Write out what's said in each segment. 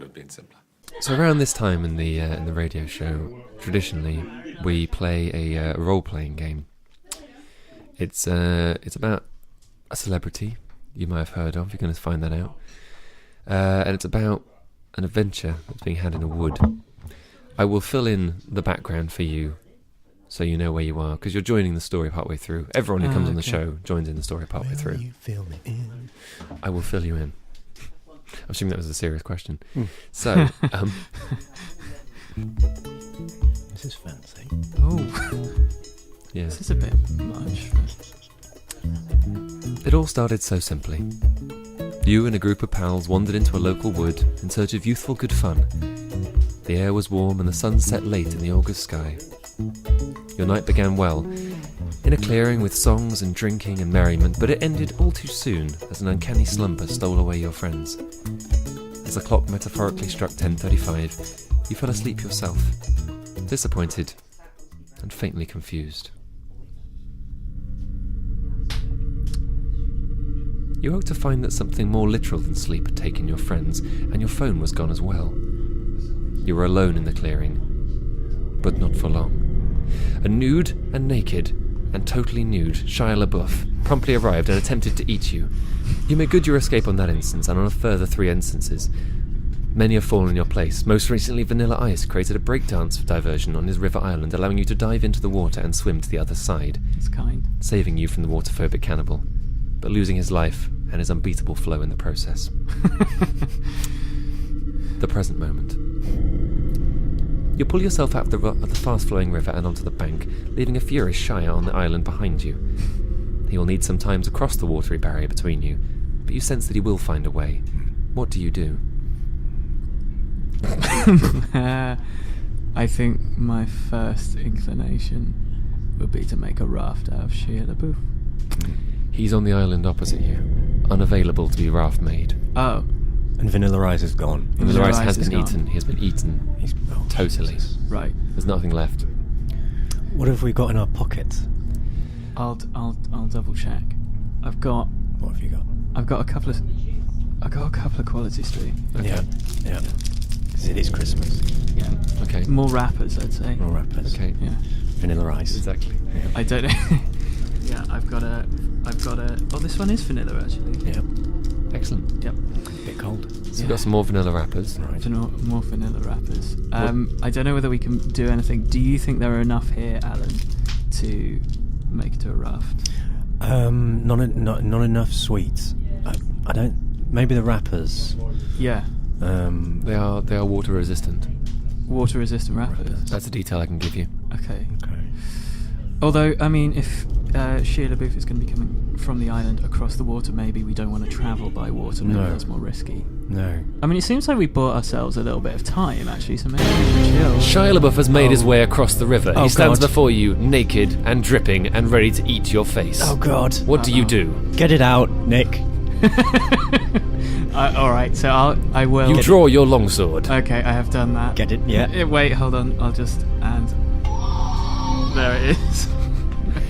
Would have been simpler. So around this time in the radio show, traditionally we play a role-playing game. It's about a celebrity you might have heard of. You're going to find that out, and it's about an adventure that's being had in a wood. I will fill in the background for you, so you know where you are, because you're joining the story partway through. Everyone who comes on the show joins in the story partway through. You fill me in. I will fill you in. I'm assuming that was a serious question. So, this is fancy. Oh, yeah. this is a bit much. It all started so simply. You and a group of pals wandered into a local wood in search of youthful good fun. The air was warm and the sun set late in the August sky. Your night began well, in a clearing with songs and drinking and merriment, but it ended all too soon as an uncanny slumber stole away your friends. As the clock metaphorically struck 10:35, you fell asleep yourself, disappointed and faintly confused. You woke to find that something more literal than sleep had taken your friends, and your phone was gone as well. You were alone in the clearing, but not for long. A nude and naked and totally nude Shia Labeouf promptly arrived and attempted to eat you. You made good your escape on that instance and on a further 3 instances. Many have fallen in your place. Most recently, Vanilla Ice created a breakdance diversion on his river island, allowing you to dive into the water and swim to the other side. It's kind. Saving you from the waterphobic cannibal, but losing his life and his unbeatable flow in the process. The present moment. You pull yourself out of the fast-flowing river and onto the bank, leaving a furious Shia on the island behind you. He will need some time to cross the watery barrier between you, but you sense that he will find a way. What do you do? I think my first inclination would be to make a raft out of Shia Labeouf. He's on the island opposite you, unavailable to be raft made. Oh. And Vanilla Ice is gone. Vanilla Ice has is been gone. eaten. He has been eaten. He's Totally. Jesus. Right. There's nothing left. What have we got in our pockets? I'll double check. What have you got? I've got a couple of Quality Street. Okay. Yeah. Because it is Christmas. Yeah. Okay. More rappers, I'd say. More rappers. Okay. Yeah. Vanilla Ice. Exactly. Yeah. I don't know. Yeah, I've got a. Oh, this one is vanilla actually. Yeah. Excellent. Yep. A bit cold. So we've got some more vanilla wrappers. Right. More vanilla wrappers. I don't know whether we can do anything. Do you think there are enough here, Alan, to make it to a raft? Not enough sweets. I don't. Maybe the wrappers. Yeah. They are water resistant. Water resistant wrappers. That's a detail I can give you. Okay. Okay. Although, I mean, if Shia Labeouf is going to be coming from the island across the water, maybe we don't want to travel by water. Maybe that's more risky. No. I mean, it seems like we bought ourselves a little bit of time, actually, so maybe we can chill. Shia Labeouf has made his way across the river. Oh, He stands God. before you, naked and dripping and ready to eat your face. Oh God. What do you do? Get it out, Nick. All right, so I will. You draw your longsword. Okay, I have done that. Get it? Yeah. Wait, hold on. I'll just there it is.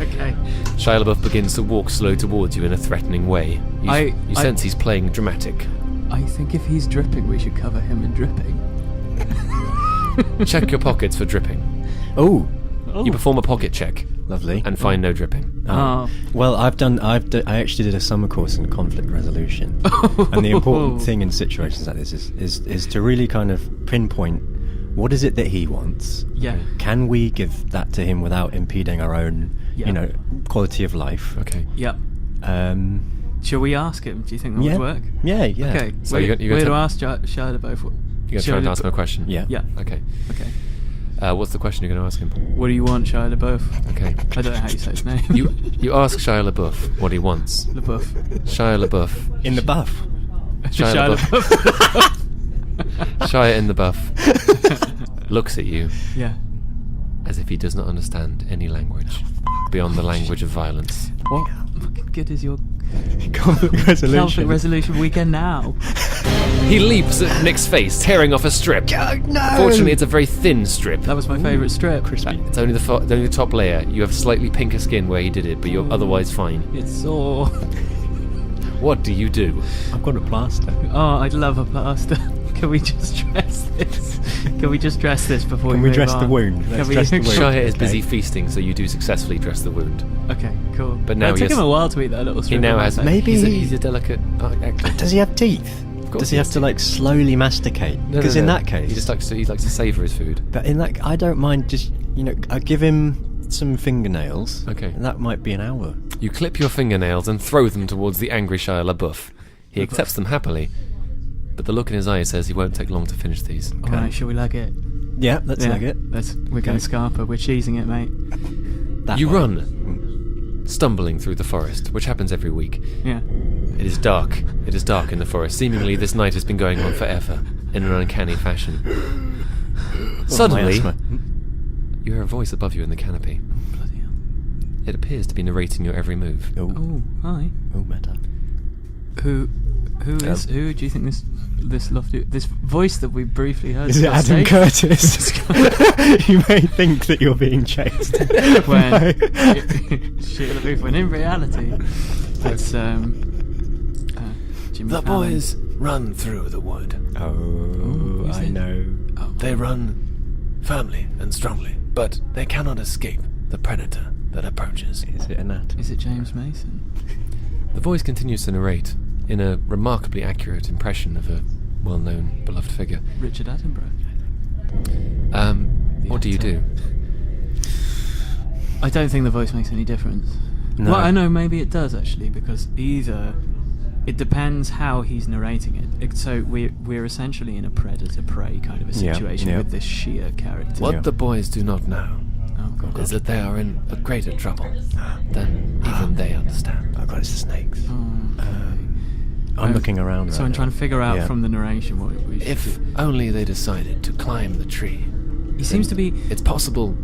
Okay. Shia Labeouf begins to walk slow towards you in a threatening way. You sense he's playing dramatic. I think if he's dripping, we should cover him in dripping. Check your pockets for dripping. Oh. You perform a pocket check Lovely. and find no dripping. Oh. Well, I actually did a summer course in conflict resolution, and the important thing in situations like this is to really kind of pinpoint what is it that he wants. Yeah. Can we give that to him without impeding our own, quality of life? Okay. Yep. Shall we ask him? Do you think that Yeah. would work? Yeah. Okay. So we're you're going gonna to ask Shia Labeouf. You're going to try and ask him a question? Yeah. Yeah. Okay. Okay. What's the question you're going to ask him? What do you want, Shia Labeouf? Okay. I don't know how you say his name. You ask Shia Labeouf what he wants. Labeouf. Shia Labeouf. In the buff. Shia LaBeouf. Shia in the buff looks at you Yeah. as if he does not understand any language beyond the language of violence. What fucking good is your Conflict resolution. conflict resolution weekend now? He leaps at Nick's face, tearing off a strip. No. Fortunately, it's a very thin strip. That was my favourite strip. Crispy. It's only the top layer. You have slightly pinker skin where he did it, but you're otherwise fine. It's sore. What do you do? I've got a plaster. Oh, I'd love a plaster. Can we just dress this? Can we just dress this before Can we we dress move the on? wound? Can Let's we- dress the wound. Shia is Okay. busy feasting, so you do successfully dress the wound. Okay, cool. But now it took yes- him a while to eat that little He strip now of has... my Maybe he's, he- he's a delicate actor. Does he have teeth? Of course Does he have has to like slowly masticate? No, Because no, in no. that case, he likes to savour his food. but in that, I don't mind. Just I give him some fingernails. Okay. And that might be an hour. You clip your fingernails and throw them towards the angry Shia Labeouf. He accepts them happily, but the look in his eye says he won't take long to finish these. All right, shall we leg it? Yeah, let's leg it. We're going Scarpa. We're cheesing it, mate. That You way. run, stumbling through the forest, which happens every week. Yeah. It is dark. It is dark in the forest. Seemingly this night has been going on forever, in an uncanny fashion. Oh, my Suddenly, asthma. you hear a voice above you in the canopy. Bloody hell. It appears to be narrating your every move. Oh, hi. Oh, meta. Who do you think this lofty this voice that we briefly heard? Is it on Adam stage? Curtis? You may think that you're being chased. When No. Shia LaBeouf, when in reality, it's Jimmy The Fallon. boys run through the wood. Oh, who's I it? know. Oh, They run firmly and strongly, but they cannot escape the predator that approaches. Is it a gnat? is it James Mason? The voice continues to narrate in a remarkably accurate impression of a well-known, beloved figure. Richard Attenborough. What do you do? I don't think the voice makes any difference. No. Well, I know maybe it does actually, because either it depends how he's narrating it. So we're essentially in a predator-prey kind of a Yeah, situation yeah. with this Shia character. What Yeah. the boys do not know Oh god. is that they are in a greater trouble than even they understand. Oh god, it's the snakes. Oh, I'm looking around. so right I'm trying now. to figure out Yeah. from the narration what we should If do. only they decided to climb the tree, He seems to be. it's possible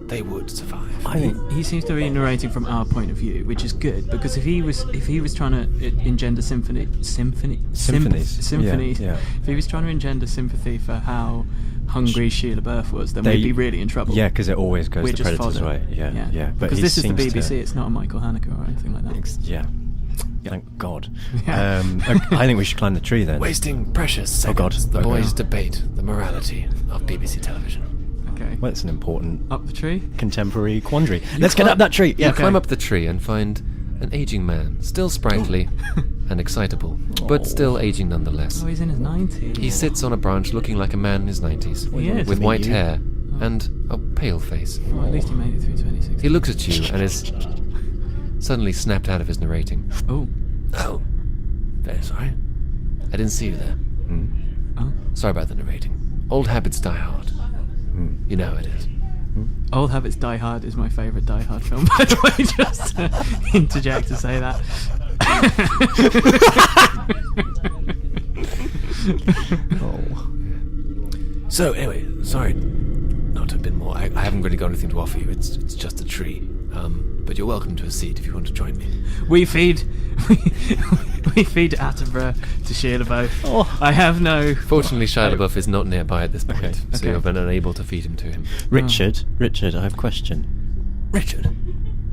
they would survive. I think He seems to be narrating from our point of view, which is good, because if he was trying to engender symphonies. Yeah. If he was trying to engender sympathy for how hungry Shia LaBeouf was, then They- we'd be really in trouble. Yeah, because it always goes We're the just predator's fodder. way. Yeah. But Because he this is the seems BBC. to- It's not a Michael Haneke or anything like that. Yeah. Thank God. Yeah. I think we should climb the tree then. Wasting precious Oh, God. seconds, the Okay. boys debate the morality of BBC television. Okay. Well, it's an important Up the tree. contemporary quandary. Let's get up that tree. You Yeah. climb up the tree and find an aging man, still sprightly and excitable, but still aging nonetheless. Oh, he's in his 90s. He sits on a branch looking like a man in his 90s, He is. with meet white you. hair and a pale face. Well, at least he made it through 26. He looks at you and is suddenly snapped out of his narrating. Oh. Oh, very sorry. I didn't see you there. Oh. Sorry about the narrating. Old habits die hard. You know how it is. Old Habits Die Hard is my favourite Die Hard film, by the way, just to interject to say that. So anyway, sorry not to have been more. I haven't really got anything to offer you. It's just a tree. But you're welcome to a seat if you want to join me. We feed Attenborough to Shia LaBeouf. Oh. I have no... Fortunately, Shia LaBeouf is not nearby at this point, Okay, so okay. you've been unable to feed him to him. Richard, I have a question. Richard,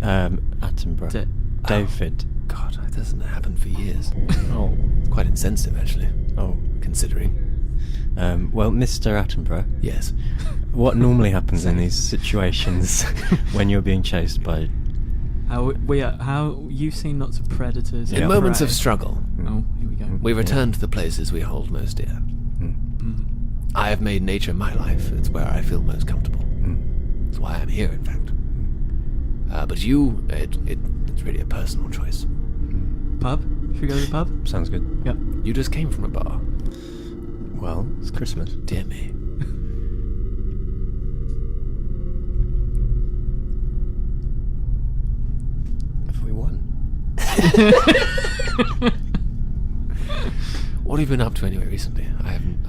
Attenborough. David. God, that hasn't happened for years. Oh. It's quite insensitive, actually, Oh. considering. Well, Mr. Attenborough, Yes. what normally happens in these situations when you're being chased by... How you've seen lots of predators. In Yeah. moments prey. of struggle, Oh, here we go. we return to the places we hold most dear. Mm. I have made nature my life. It's where I feel most comfortable. It's why I'm here, in fact. But you, it's really a personal choice. Pub? Should we go to the pub? Sounds good. Yep. You just came from a bar. Well, it's Christmas. Dear me. Have we won? What have you been up to anyway recently? I'm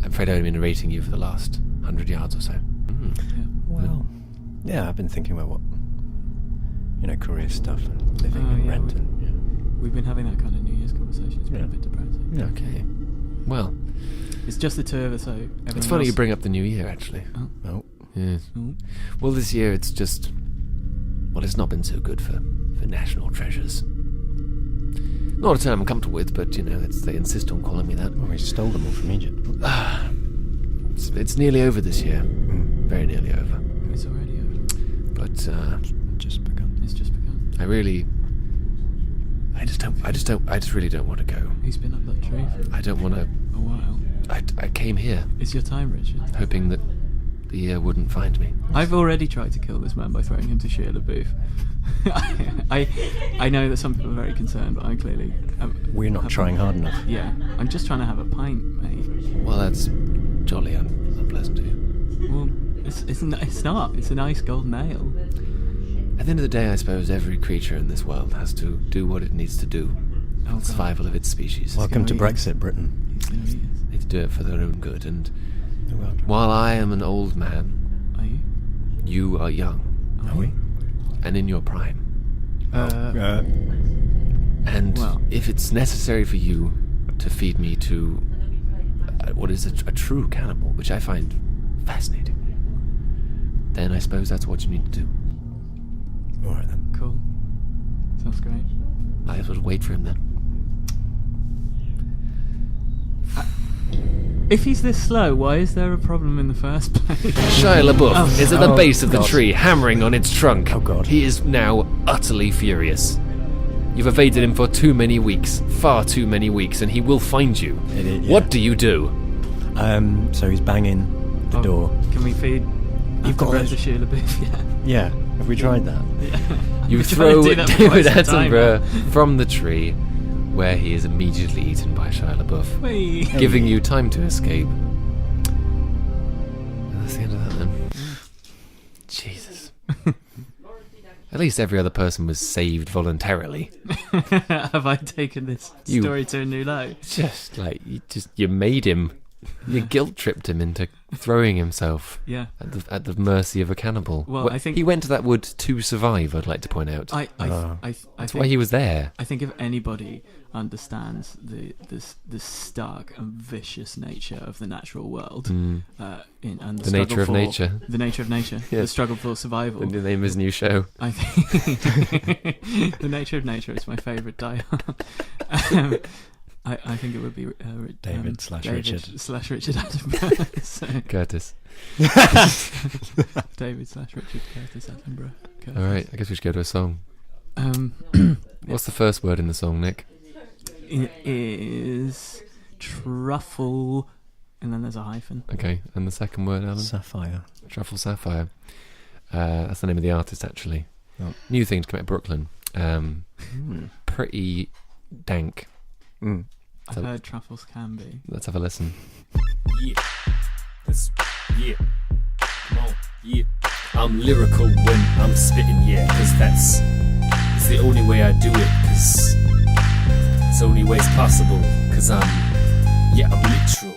afraid I've been narrating you for the last 100 yards or so. Well, yeah, I've been thinking about what, career stuff and living and rent and We've been having that kind of New Year's conversation. It's been a bit depressing. Yeah. Okay. Well, It's just the two of us, so everyone it's funny you else- bring up the new year, actually. Oh. Yes. Oh. Well, this year it's just... Well, it's not been so good for national treasures. Not a term I'm comfortable with, but, they insist on calling me that. Oh, he stole them all from Egypt. It's nearly over this year. Very nearly over. It's already over. But, Just begun. It's just begun. I just really don't want to go. He's been up that tree for I don't want to. a while. I came here It's your time, Richard. hoping that the year wouldn't find me. I've already tried to kill this man by throwing him to Shia Labeouf. I know that some people are very concerned, but I clearly... We're not trying hard enough. Yeah, I'm just trying to have a pint, mate. Well, that's jolly unpleasant to you. Well, it's not. It's a nice golden ale. At the end of the day, I suppose every creature in this world has to do what it needs to do for Oh, the survival of its species. Welcome to gonna eat Brexit, Britain. He's going to eat us. They need to do it for their own good. And Well, while I am an old man, Are you? you are young are we? and in your prime. And Well. if it's necessary for you to feed me to what is a true cannibal, which I find fascinating, then I suppose that's what you need to do. All right then. Cool. Sounds great. I will wait for him then. If he's this slow, why is there a problem in the first place? Shia LaBeouf is at the Oh, base of the God. tree, hammering on its trunk. Oh, God. He is now utterly furious. You've evaded him for too many weeks, far too many weeks, and he will find you. What do you do? So he's banging the door. Can we feed You've got bread those- to Shia Labeouf? Yeah. Yeah. Have we tried that? You We're trying throw to do that for David quite some time Attenborough from the tree, where he is immediately eaten by Shia LaBeouf, Whee! giving you time to escape. And that's the end of that then. Jesus. At least every other person was saved voluntarily. Have I taken this You- story to a new low? Just like you made him, you guilt tripped him into throwing himself Yeah. at the mercy of a cannibal. Well, I think- he went to that wood to survive. I'd like to point out. I That's think why he was there. I think if anybody understands the stark and vicious nature of the natural world, and the The nature of struggle for- nature. the nature of nature, Yeah. the struggle for survival. The name of his new show. I think the nature of nature is my favourite Die Hard. I think it would be David slash Richard. slash Richard Attenborough. So, Curtis. David slash Richard Curtis Attenborough. Curtis. All right, I guess we should go to a song. What's the first word in the song, Nick? It is truffle, and then there's a hyphen. Okay, and the second word, Alan? Sapphire. Truffle Sapphire. That's the name of the artist, actually. Oh. New thing to come out of Brooklyn. Pretty dank. I've heard truffles can be. Let's have a listen. Yeah. Yeah. Come on. Yeah. I'm lyrical when I'm spitting, yeah. Cause it's the only way I do it. Cause it's the only way it's possible. Cause I'm literal.